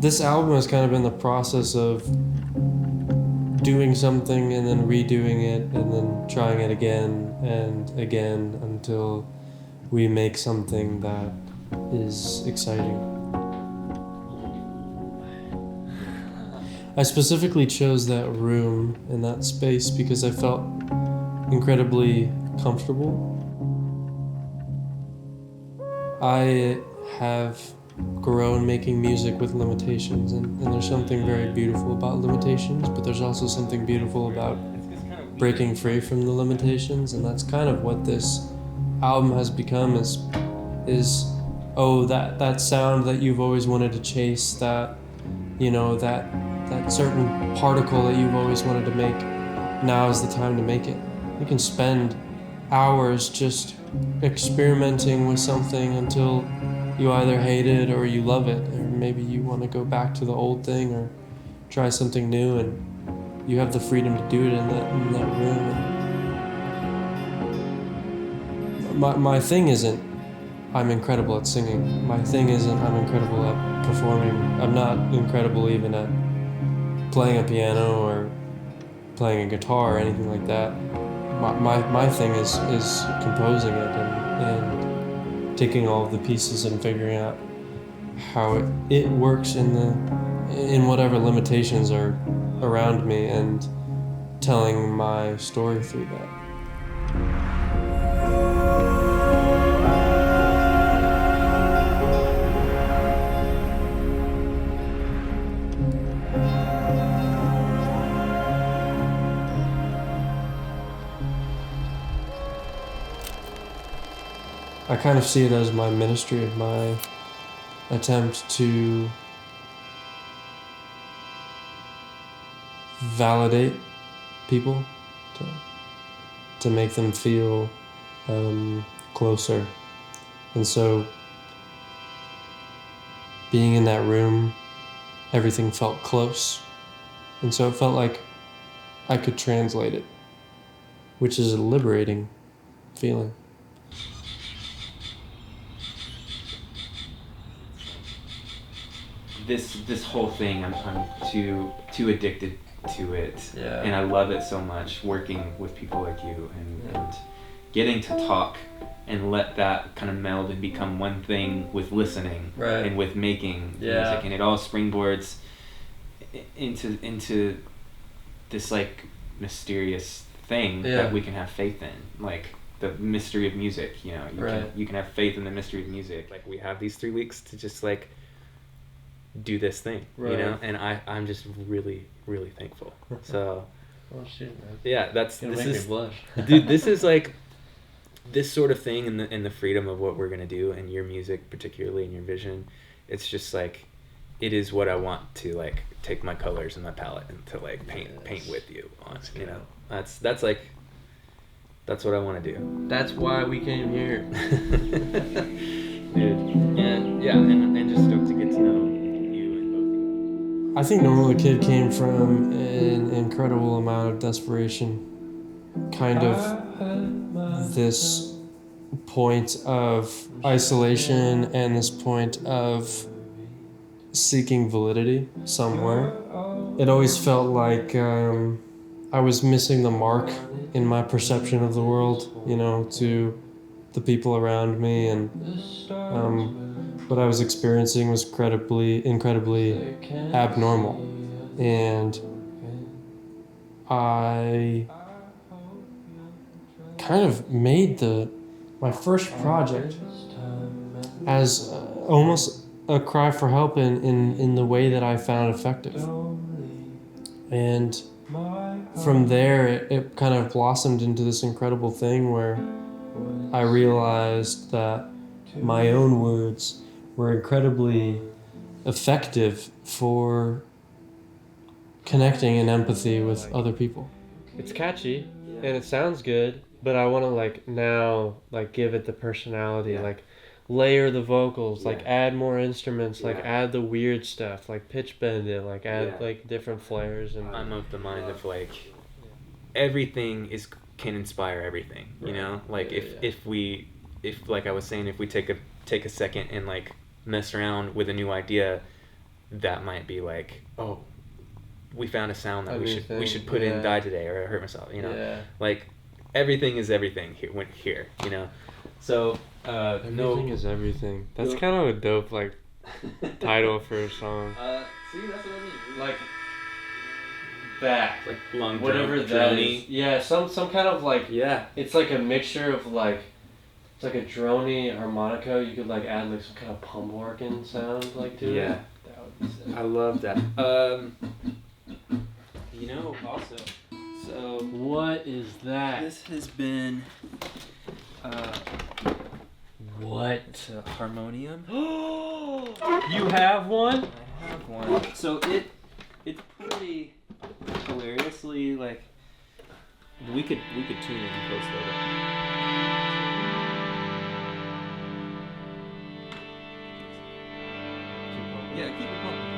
This album has kind of been the process of doing something and then redoing it and then trying it again and again until we make something that is exciting. I specifically chose that room and that space because I felt incredibly comfortable. I have grown making music with limitations, and there's something very beautiful about limitations, but there's also something beautiful about breaking free from the limitations, and that's kind of what this album has become is that sound that you've always wanted to chase, that that certain particle that you've always wanted to make. Now is the time to make it. You can spend hours just experimenting with something until you either hate it or you love it, or maybe you want to go back to the old thing or try something new, and you have the freedom to do it in that room. My thing isn't I'm incredible at singing. My thing isn't I'm incredible at performing. I'm not incredible even at playing a piano or playing a guitar or anything like that. My thing is composing it and taking all of the pieces and figuring out how it works in whatever limitations are around me and telling my story through that. I kind of see it as my ministry, my attempt to validate people, to make them feel closer. And so being in that room, everything felt close. And so it felt like I could translate it, which is a liberating feeling. This whole thing, I'm too addicted to it, Yeah. And I love it so much. Working with people like you and getting to talk and let that kind of meld and become one thing with listening, Right. And with making music, and it all springboards into this like mysterious thing that we can have faith in, like the mystery of music. You can have faith in the mystery of music. Like we have these 3 weeks to just like do this thing, and I'm just really, really thankful. So, oh shit, man. Yeah, this me blush. Dude, this is like this sort of thing in the freedom of what we're gonna do and your music, particularly in your vision. It's just like it is what I want to like take my colors and my palette and to like paint with you on. That's what I want to do. That's why we came here. Dude, and just stoked to get to know. I think Normal Kid came from an incredible amount of desperation. Kind of this point of isolation and this point of seeking validity somewhere. It always felt like I was missing the mark in my perception of the world, to the people around me, and what I was experiencing was incredibly abnormal. And I kind of made my first project as almost a cry for help in the way that I found effective. And from there, it kind of blossomed into this incredible thing where I realized that my own words were incredibly effective for connecting in empathy with other people. It's catchy and it sounds good, but I want to now give it the personality, layer the vocals, like Yeah. add more instruments, like Yeah. add the weird stuff, like pitch bend it, like add Yeah. like different flares and I'm of the mind of like everything can inspire everything, you know? Like if like I was saying, if we take a second and like mess around with a new idea, that might be like, oh, we found a sound that we should put in Die Today or Hurt Myself, you know? Yeah. Like everything is everything here, you know? So Everything is everything. That's kind of a dope like title for a song. See, that's what I mean. Like that, Like long whatever that droney. is. Yeah, some kind of like. Yeah. It's like a mixture of like, it's like a droney harmonica. You could like add like some kind of pump organ sound like to it. Yeah. That would be sick. I love that. You know, also, so What is that? this has been What? it's a harmonium. You have one? I have one. So it's pretty hilariously like we could tune it and post it. Yeah, keep it pumping.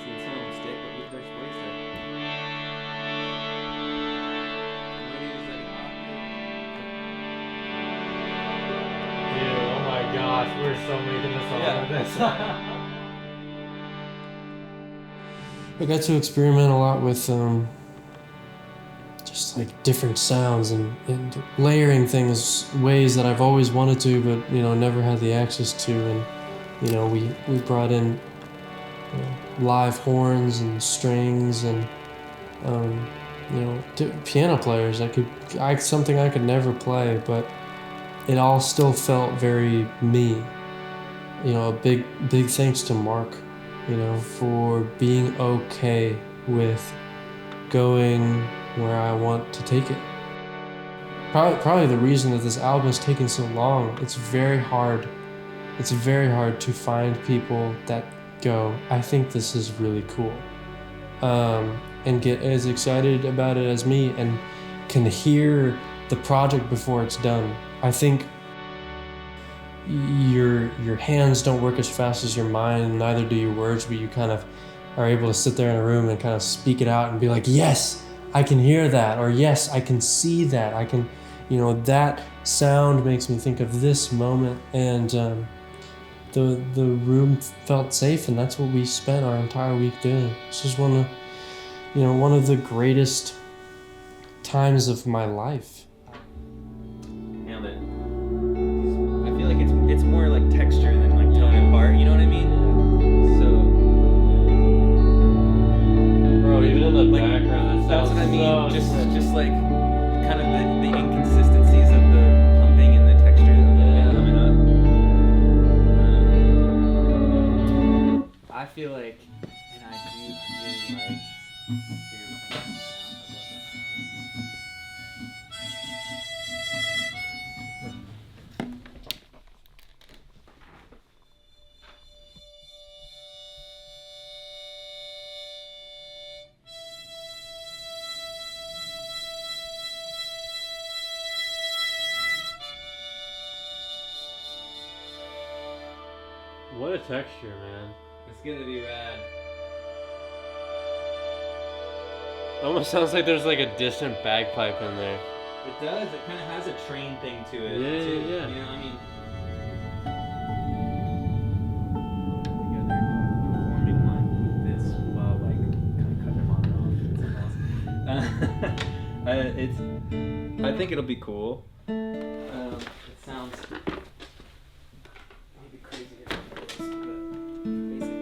See, it's not a mistake, but there's ways to. Dude, oh my gosh, we're so making this all this. I got to experiment a lot with just like different sounds and layering things ways that I've always wanted to, but never had the access to. And we brought in live horns and strings and piano players. Something I could never play, but it all still felt very me. A big thanks to Mark, for being okay with going where I want to take it. Probably the reason that this album is taking so long. It's very hard to find people that go, I think this is really cool, and get as excited about it as me and can hear the project before it's done. I think your hands don't work as fast as your mind, neither do your words, but you kind of are able to sit there in a room and kind of speak it out and be like, yes, I can hear that, or yes, I can see that, I can, that sound makes me think of this moment, and the room felt safe, and that's what we spent our entire week doing. This is one of the greatest times of my life. Nailed it. I feel like it's more like texture than like tone and part. You know what I mean? So, bro, even in the like, background, that's what I mean. So Just like kind of the inconsistencies of the pumping and the texture of it coming up. I feel like, and I really like. What a texture, man. It's gonna be rad. Almost sounds like there's like a distant bagpipe in there. It does. It kind of has a train thing to it. Yeah, too. yeah. You know, I mean. Together, performing one with this while like kind of cutting them on and off. It's I think it'll be cool. It sounds maybe crazy if it is, but basically.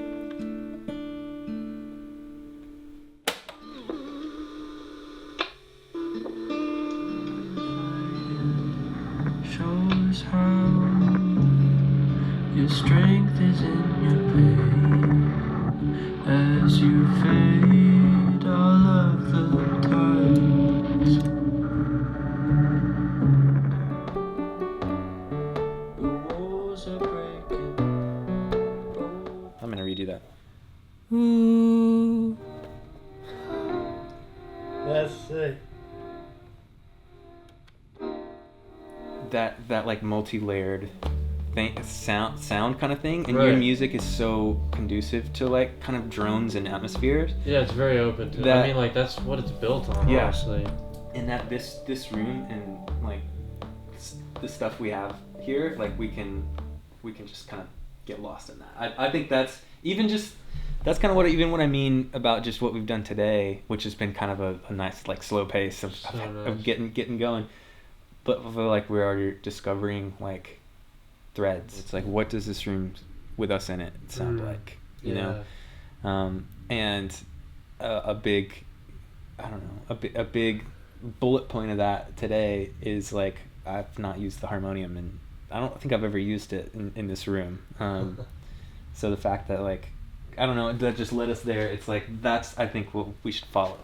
Shows how your strength is in your pain as you fade all of the times. The walls are breaking. I'm gonna redo that. Ooh. That's sick. That like multi-layered sound kind of thing, and Right. your music is so conducive to like kind of drones and atmospheres. Yeah, it's very open to. That- I mean, like that's what it's built on. Yeah. Honestly. And that this room and like the stuff we have here, like we can just kind of get lost in that. I think that's kind of what I mean about just what we've done today, which has been kind of a nice like slow pace of getting going. But I feel like we're already discovering like threads. It's like, what does this room with us in it sound like? You know, and a big, I don't know, a big bullet point of that today is like I've not used the harmonium, and I don't think I've ever used it in this room. So the fact that like, I don't know, that just led us there. It's like that's, I think, what we should follow.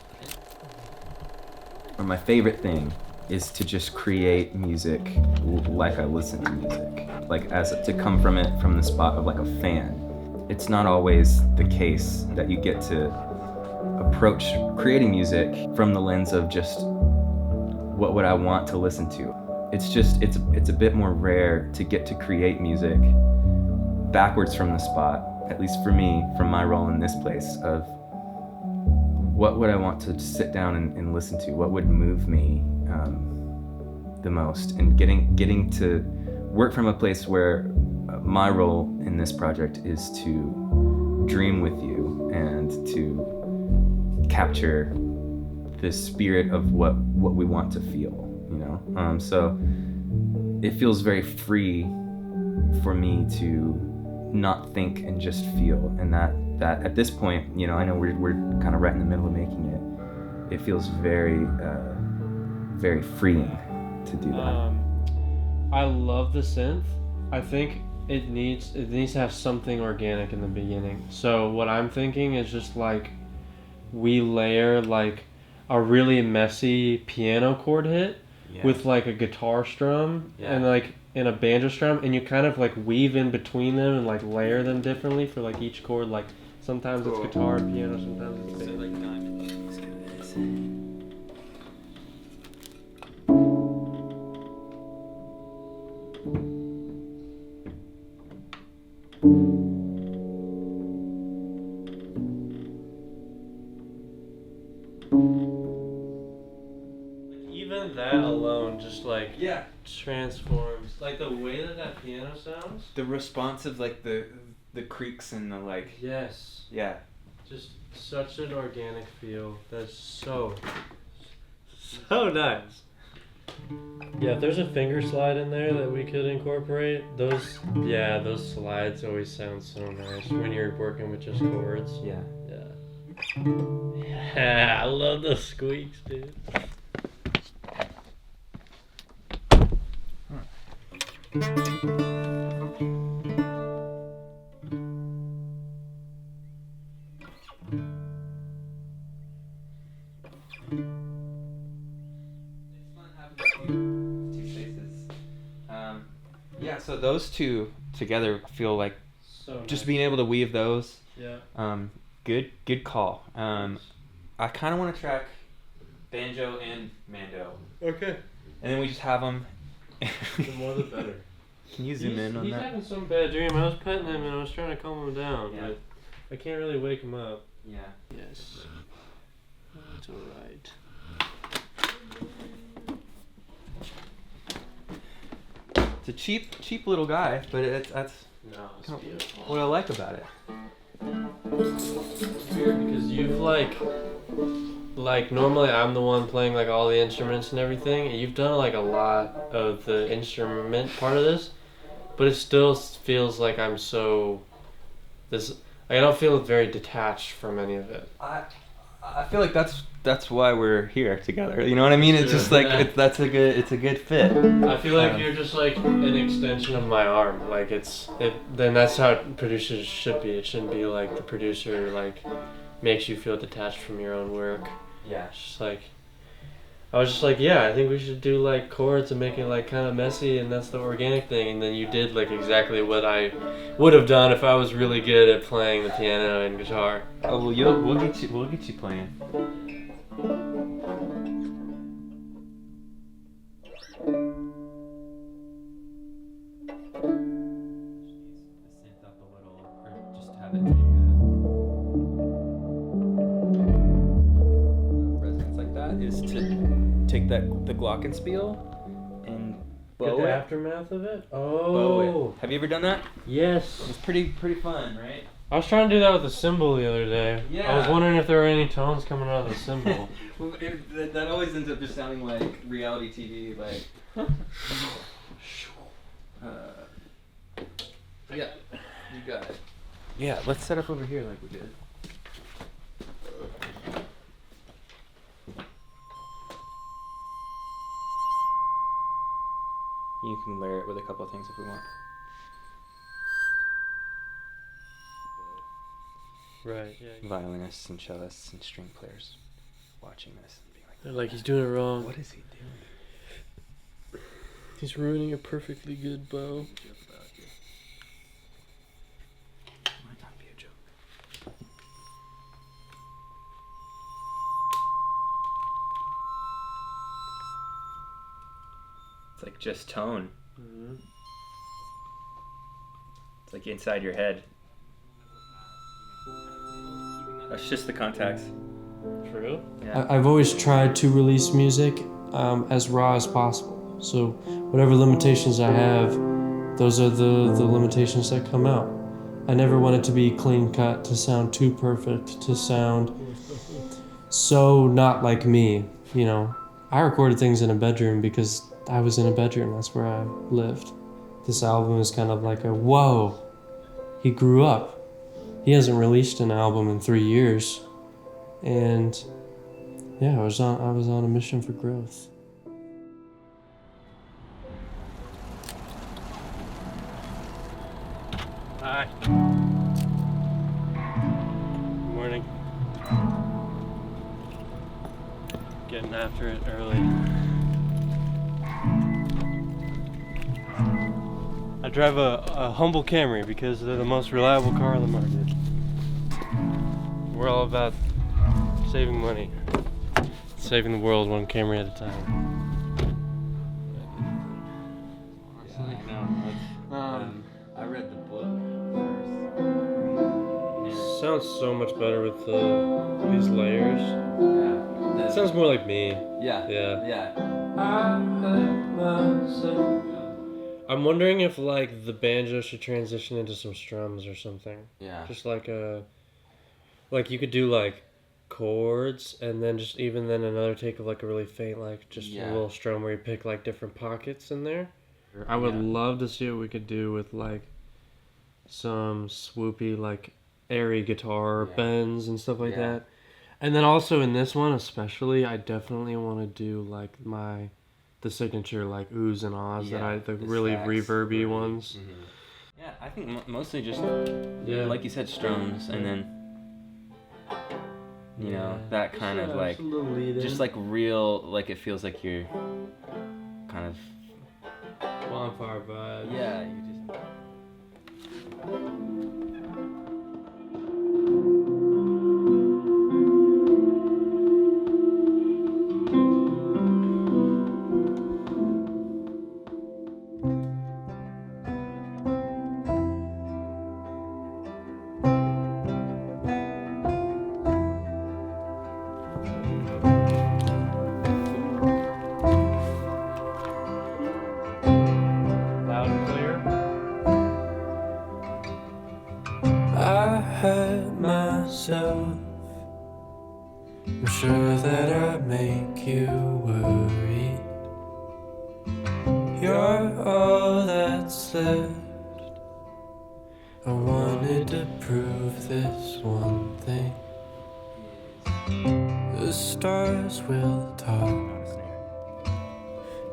My favorite thing is to just create music like I listen to music, like as to come from it from the spot of like a fan. It's not always the case that you get to approach creating music from the lens of just what would I want to listen to. It's a bit more rare to get to create music backwards from the spot, at least for me, from my role in this place, of what would I want to sit down and listen to, what would move me the most, and getting to work from a place where my role in this project is to dream with you and to capture the spirit of what we want to feel, you know. So it feels very free for me to not think and just feel, and that at this point, you know, I know we're kind of right in the middle of making it. It feels very very freeing to do that. I love the synth. I think it needs to have something organic in the beginning. So what I'm thinking is just like we layer like a really messy piano chord hit with like a guitar strum and like in a banjo strum, and you kind of like weave in between them and like layer them differently for like each chord. Like sometimes it's guitar and piano, sometimes it's bass. Like diamond. Even that alone just like transforms like the way that piano sounds. The response of like the creaks and the like. Yes. Yeah. Just such an organic feel. That's so nice. Yeah, if there's a finger slide in there that we could incorporate, those slides always sound so nice when you're working with just chords. Yeah. Yeah, I love those squeaks, dude. So those two together feel like So just nice. being able to weave those. Yeah. Good call. I kind of want to track banjo and mando, Okay. and then we just have them. The more the better. Can you zoom in on he's that? having some bad dream. I was petting him and I was trying to calm him down, Yeah. but I can't really wake him up. Yeah. Yes. That's alright. It's a cheap little guy, but that's No, it's beautiful. what I like about it. It's weird because you've like normally I'm the one playing like all the instruments and everything, and you've done like a lot of the instrument part of this, but it still feels like I'm so like I don't feel very detached from any of it. I feel like that's why we're here together. You know what I mean? It's just like it's a good fit. I feel like you're just like an extension of my arm. Like then that's how producers should be. It shouldn't be like the producer like makes you feel detached from your own work. Yeah. It's just like I was just like, yeah, I think we should do like chords and make it like kind of messy, and that's the organic thing. And then you did like exactly what I would have done if I was really good at playing the piano and guitar. Oh well, we'll get you playing. that the glockenspiel and bow the it. aftermath of it? Bow Oh. it. Have you ever done that? Yes. It's pretty fun, right? I was trying to do that with the cymbal the other day. Yeah. I was wondering if there were any tones coming out of the cymbal. Well, that always ends up just sounding like reality TV, like. Yeah, you got it. Yeah, let's set up over here like we did. You can layer it with a couple of things if we want. Right, yeah. Violinists and cellists and string players watching this and being like, They're like, he's doing it wrong. what is he doing? He's ruining a perfectly good bow. Might not be a joke. It's like just tone. Mm-hmm. It's like inside your head. That's just the contacts. True. Yeah. I've always tried to release music as raw as possible. So whatever limitations I have, those are the limitations that come out. I never want it to be clean cut, to sound too perfect, to sound so not like me, you know. I recorded things in a bedroom because I was in a bedroom, that's where I lived. This album is kind of like a, whoa, he grew up. He hasn't released an album in 3 years. And yeah, I was on a mission for growth. Hi. Good morning. Getting after it early. I drive a humble Camry because they're the most reliable car on the market. We're all about saving money, saving the world one Camry at a time. I read the book first. Sounds so much better with these layers. Yeah. It sounds more like me. Yeah. Yeah. I'm wondering if like the banjo should transition into some strums or something. Yeah. Just like you could do like chords and then just even then another take of like a really faint like just a little strum where you pick like different pockets in there. I would love to see what we could do with like some swoopy like airy guitar bends and stuff like that. And then also in this one especially, I definitely want to do like the signature like oohs and ahs the really sax, reverby ones. Mm-hmm. Yeah, I think mostly just like you said, strums, and then you know that kind of like just like real, like it feels like you're kind of bonfire vibe. Yeah, you just. I'm sure that I make you worried. You're all that's left. I wanted to prove this one thing. The stars will talk,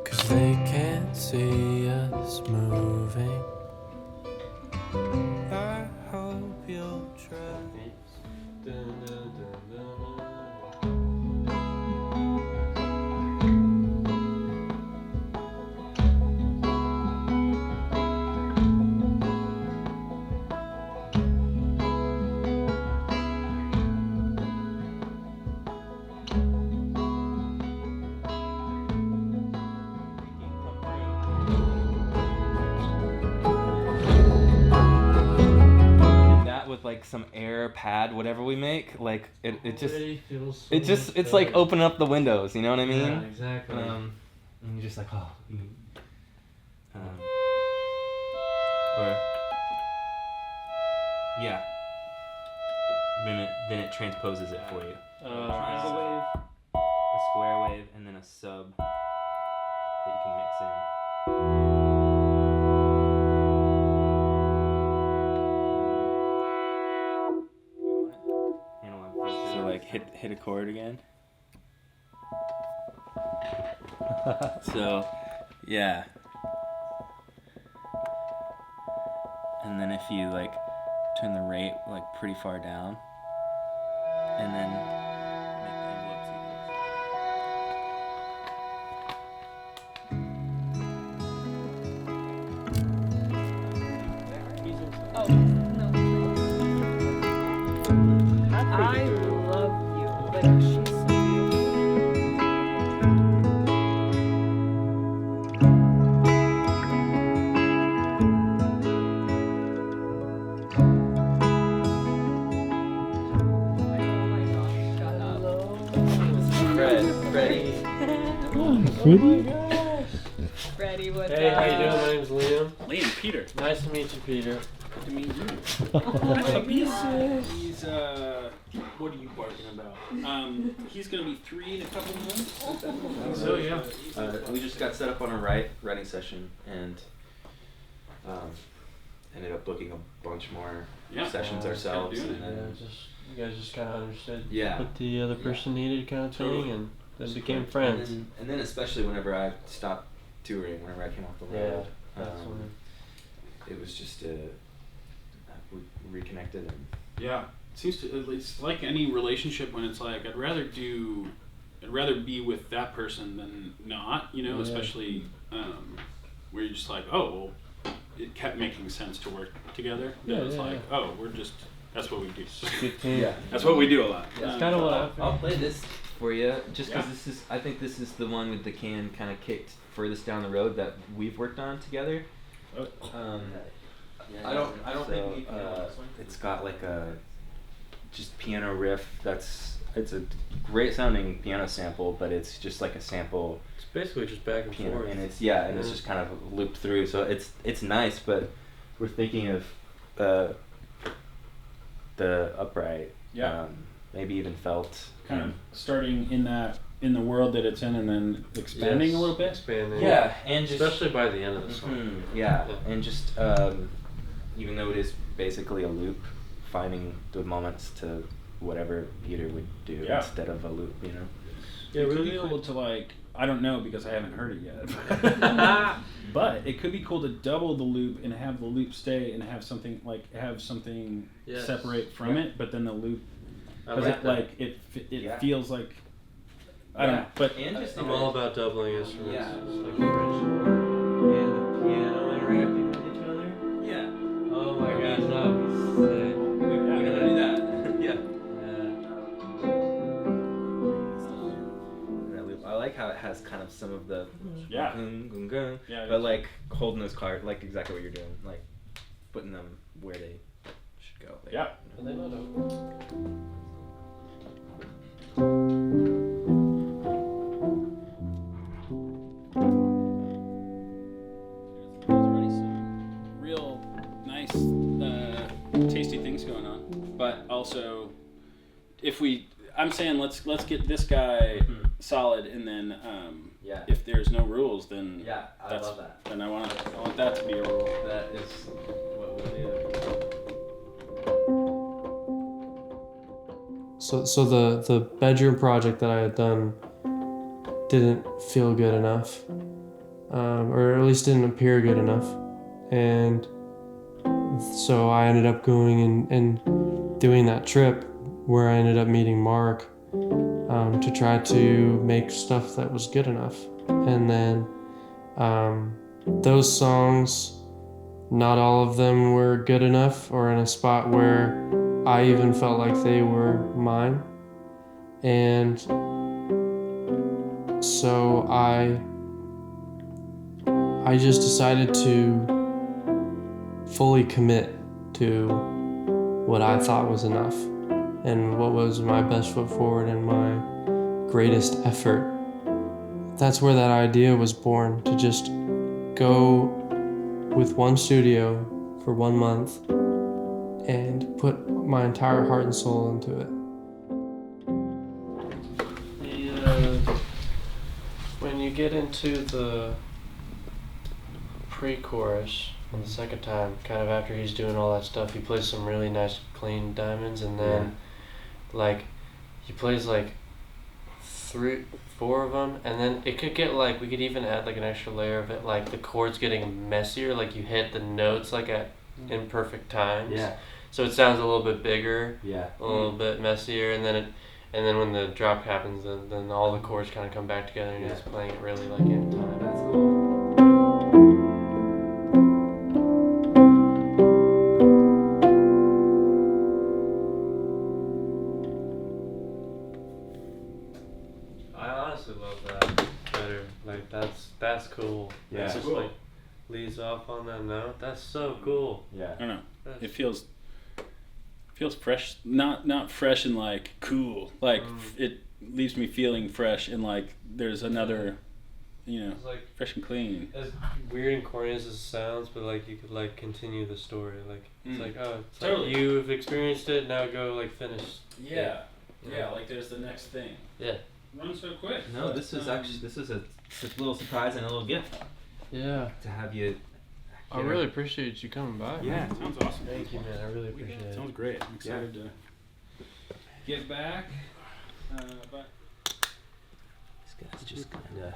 'cause they can't see us moving. I hope you'll try. like some air pad, whatever we make, like it just feels so it's like opening up the windows, you know what I mean? Yeah, exactly. And you're just like, oh. Or yeah. Then it transposes it for you. Triangle wave, a square wave, and then a sub that you can mix in. So like hit a chord again. So yeah. And then if you like turn the rate like pretty far down, and then make the envelope sequence. Oh, no. I love you. Like, she's so Freddie, what's Hey, up? how you doing? My name's Liam. Liam, Peter. Nice to meet you, Peter. Good to meet you. He's what are you barking about? He's gonna be 3 in a couple months. So yeah. We just got set up on a writing session and ended up booking a bunch more sessions ourselves. And then, You guys just kind of understood Yeah. what the other person needed, kind of thing, Totally. and then became friends. And then especially whenever I stopped touring, whenever I came off the road, that's when. it was just we reconnected and Yeah, it seems to. It's like any relationship when it's like I'd rather be with that person than not. You know, Yeah. especially where you're just like, oh, well, it kept making sense to work together. Yeah, It's yeah, like, oh, we're just. That's what we do. Good team. Yeah. That's what we do a lot. That's kind of what I I'll play this for you just because Yeah. I think this is the one with the can kind of kicked furthest down the road that we've worked on together. I don't think we it's got like a just piano riff it's a great sounding piano sample, but it's just like a sample It's basically just back and piano, forth. and it's just kind of looped through, so it's nice, but we're thinking of the upright, maybe even felt, Kind of starting in the world that it's in, and then expanding a little bit. Expanding. and just, Especially by the end of the song. and just even though it is basically a loop, finding the moments to whatever Peter would do instead of a loop, you know. Yeah, It could really be cool to like, I don't know because I haven't heard it yet. But it could be cool to double the loop and have the loop stay and have something Yes. separate from it, but then the loop, I because like it Yeah. feels like I don't know, but and just I'm all about doubling instruments. Yeah. It's like French. and the piano interacting with each other. Yeah. Oh my gosh, that would be sick. We know how to do that. Yeah. That loop. I like how it has kind of some of the gung, gung, gung, Yeah, but like holding those cards, like exactly what you're doing, like putting them where they should go. Like, Yeah. Are they not open? There's already some real nice, tasty things going on, but also, I'm saying let's get this guy solid, and then if there's no rules, then I love that. Then I want that to be a rule. That is what we'll do. So the bedroom project that I had done didn't feel good enough, or at least didn't appear good enough, and so I ended up going and doing that trip where I ended up meeting Mark to try to make stuff that was good enough, and then those songs, not all of them were good enough or in a spot where I even felt like they were mine. And so I just decided to fully commit to what I thought was enough and what was my best foot forward and my greatest effort. That's where that idea was born, to just go with one studio for 1 month and put my entire heart and soul into it. When you get into the pre-chorus on the second time, kind of after he's doing all that stuff, he plays some really nice clean diamonds, and then like he plays like 3-4 of them, and then it could get like, we could even add like an extra layer of it, like the chords getting messier, like you hit the notes like at imperfect times. Yeah. So it sounds a little bit bigger, Yeah. a little bit messier, and then when the drop happens, then all the chords kind of come back together, and you're just playing it really like in time. That's cool. I honestly love that better. Like that's cool. Yeah. It's just Cool. like leads off on that note. That's so cool. Yeah. I don't know. That's- It feels fresh. Not fresh and like cool. Like it leaves me feeling fresh and like there's another, It's like fresh and clean. as weird and corny as it sounds, but like you could like continue the story. Like it's like, oh, it's Totally. like you've experienced it, now go like finish. Yeah. Like there's the next thing. Yeah. Run so quick. No, this is a little surprise and a little gift Yeah. to have you. I really appreciate you coming by. Yeah. Sounds awesome. Thank you, man. I really appreciate it. Sounds great. I'm excited to get back. But This guy's just kind of.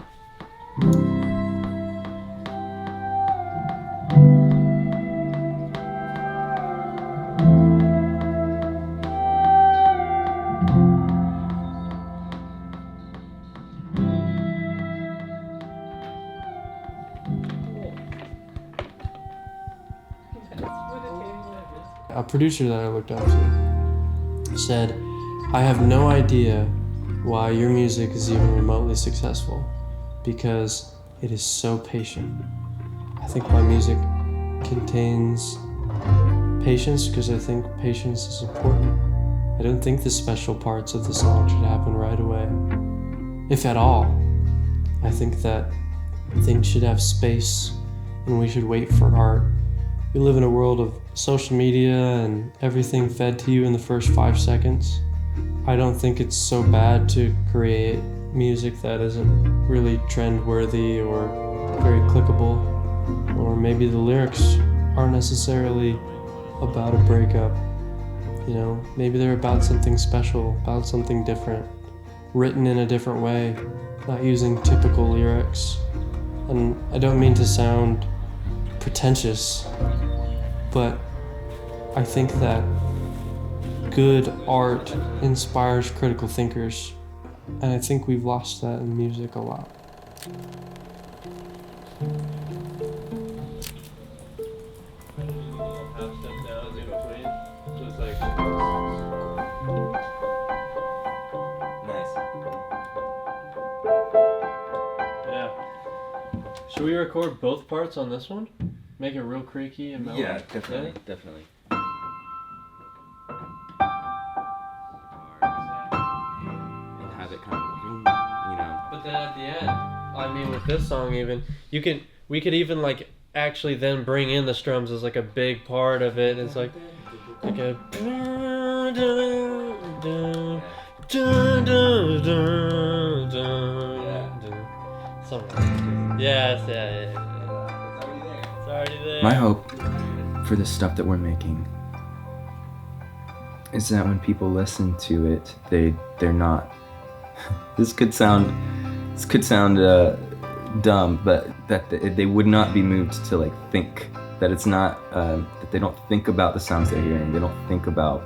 A producer that I looked up to said, I have no idea why your music is even remotely successful, because it is so patient. I think my music contains patience because I think patience is important. I don't think the special parts of the song should happen right away, if at all. I think that things should have space and we should wait for art. We live in a world of social media and everything fed to you in the first 5 seconds. I don't think it's so bad to create music that isn't really trend-worthy or very clickable, or maybe the lyrics aren't necessarily about a breakup. Maybe they're about something special, about something different, written in a different way, not using typical lyrics. And I don't mean to sound pretentious, but I think that good art inspires critical thinkers, and I think we've lost that in music a lot. Nice. Yeah. Should we record both parts on this one? Make it real creaky and mellow? Yeah, definitely, definitely. And have it kind of, But then at the end, I mean, with this song even, we could even like actually then bring in the strums as like a big part of it. It's like a something. Yeah, yeah. It's already there. My hope for the stuff that we're making is that when people listen to it, they're not. This could sound dumb, but that they would not be moved to like think that it's not that they don't think about the sounds they're hearing. They don't think about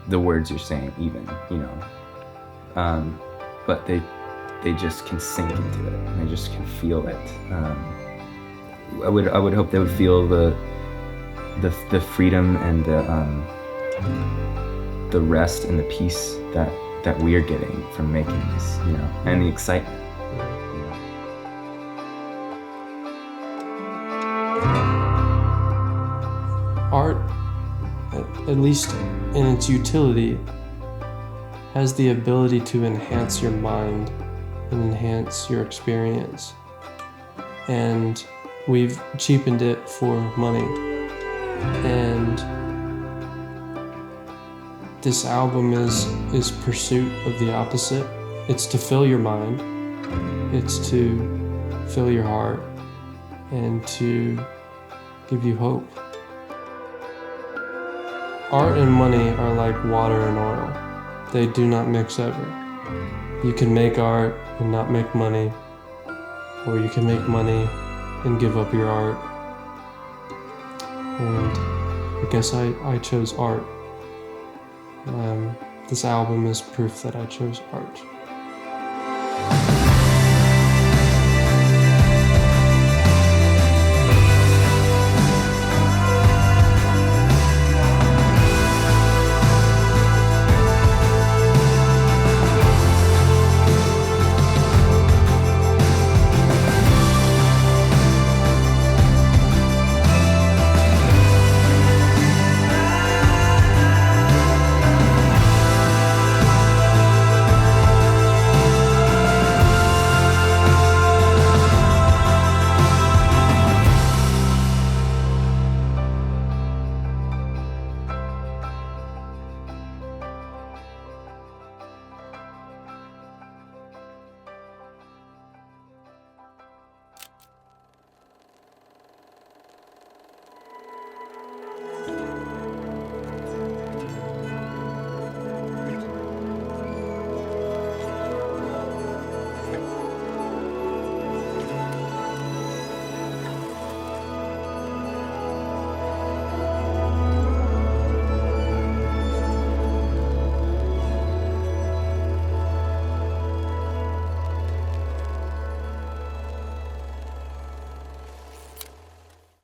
the words you're saying, even but they just can sink into it and they just can feel it. I would hope they would feel the freedom and the rest and the peace that we're getting from making this, and the excitement. Art, at least in its utility, has the ability to enhance your mind and enhance your experience. And we've cheapened it for money. And this album is pursuit of the opposite. It's to fill your mind. It's to fill your heart and to give you hope. Art and money are like water and oil. They do not mix ever. You can make art and not make money, or you can make money and give up your art. And I guess I chose art. This album is proof that I chose art.